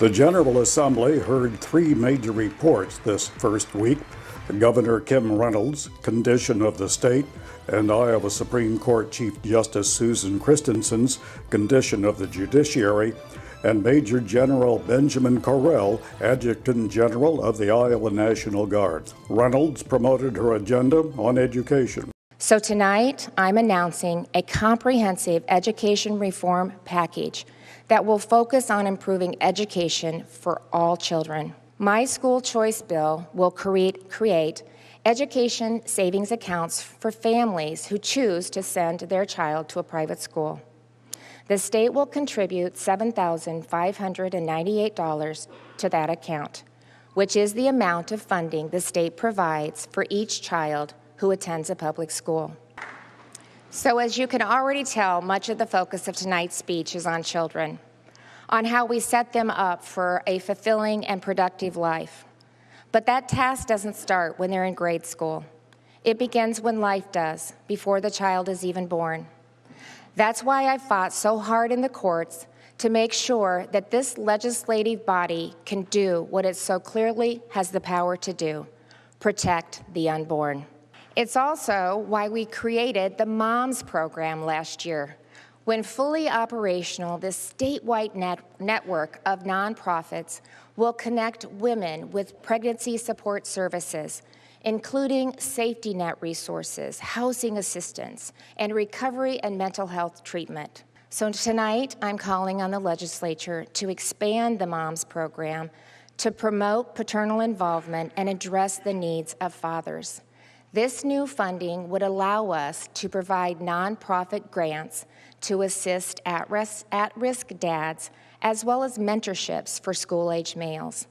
The General Assembly heard three major reports this first week: Governor Kim Reynolds' condition of the state, and Iowa Supreme Court Chief Justice Susan Christensen's condition of the judiciary, and Major General Benjamin Correll, Adjutant General of the Iowa National Guard. Reynolds promoted her agenda on education. So tonight, I'm announcing a comprehensive education reform package that will focus on improving education for all children. My school choice bill will create education savings accounts for families who choose to send their child to a private school. The state will contribute $7,598 to that account, which is the amount of funding the state provides for each child who attends a public school. So as you can already tell, much of the focus of tonight's speech is on children, on how we set them up for a fulfilling and productive life. But that task doesn't start when they're in grade school. It begins when life does, before the child is even born. That's why I fought so hard in the courts to make sure that this legislative body can do what it so clearly has the power to do: protect the unborn. It's also why we created the MOMS program last year. When fully operational, this statewide network of nonprofits will connect women with pregnancy support services, including safety net resources, housing assistance, and recovery and mental health treatment. So tonight, I'm calling on the legislature to expand the MOMS program to promote paternal involvement and address the needs of fathers. This new funding would allow us to provide nonprofit grants to assist at-risk dads, as well as mentorships for school-age males.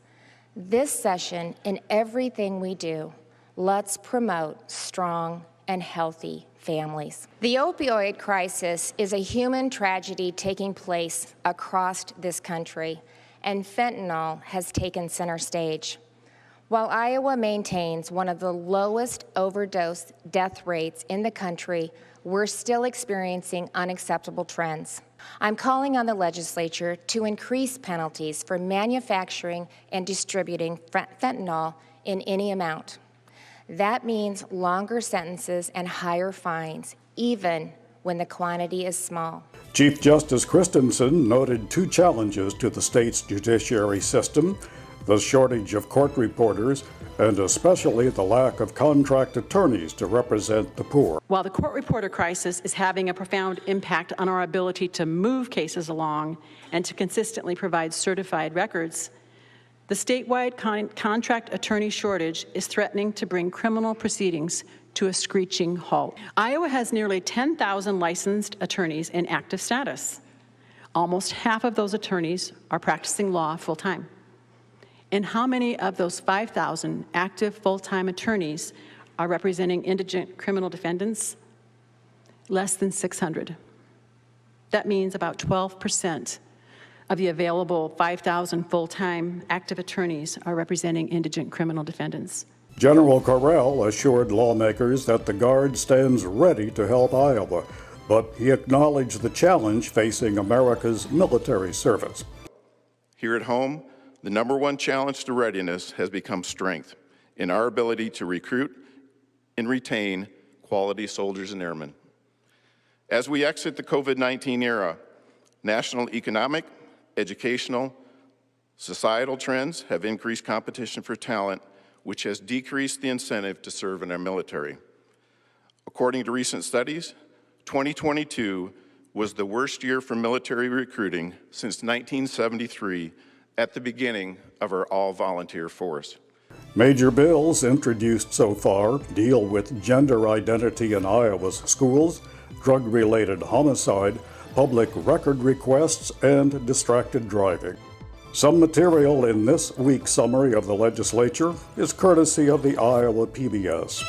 This session, in everything we do, let's promote strong and healthy families. The opioid crisis is a human tragedy taking place across this country, and fentanyl has taken center stage. While Iowa maintains one of the lowest overdose death rates in the country, we're still experiencing unacceptable trends. I'm calling on the legislature to increase penalties for manufacturing and distributing fentanyl in any amount. That means longer sentences and higher fines, even when the quantity is small. Chief Justice Christensen noted two challenges to the state's judiciary system: the shortage of court reporters, and especially the lack of contract attorneys to represent the poor. While the court reporter crisis is having a profound impact on our ability to move cases along and to consistently provide certified records, the statewide contract attorney shortage is threatening to bring criminal proceedings to a screeching halt. Iowa has nearly 10,000 licensed attorneys in active status. Almost half of those attorneys are practicing law full-time. And how many of those 5,000 active full-time attorneys are representing indigent criminal defendants? Less than 600. That means about 12% of the available 5,000 full-time active attorneys are representing indigent criminal defendants. General Correll assured lawmakers that the Guard stands ready to help Iowa, but he acknowledged the challenge facing America's military service. Here at home, the #1 challenge to readiness has become strength in our ability to recruit and retain quality soldiers and airmen. As we exit the COVID-19 era, national economic, educational, societal trends have increased competition for talent, which has decreased the incentive to serve in our military. According to recent studies, 2022 was the worst year for military recruiting since 1973, at the beginning of our all-volunteer force. Major bills introduced so far deal with gender identity in Iowa's schools, drug-related homicide, public record requests, and distracted driving. Some material in this week's summary of the legislature is courtesy of the Iowa PBS.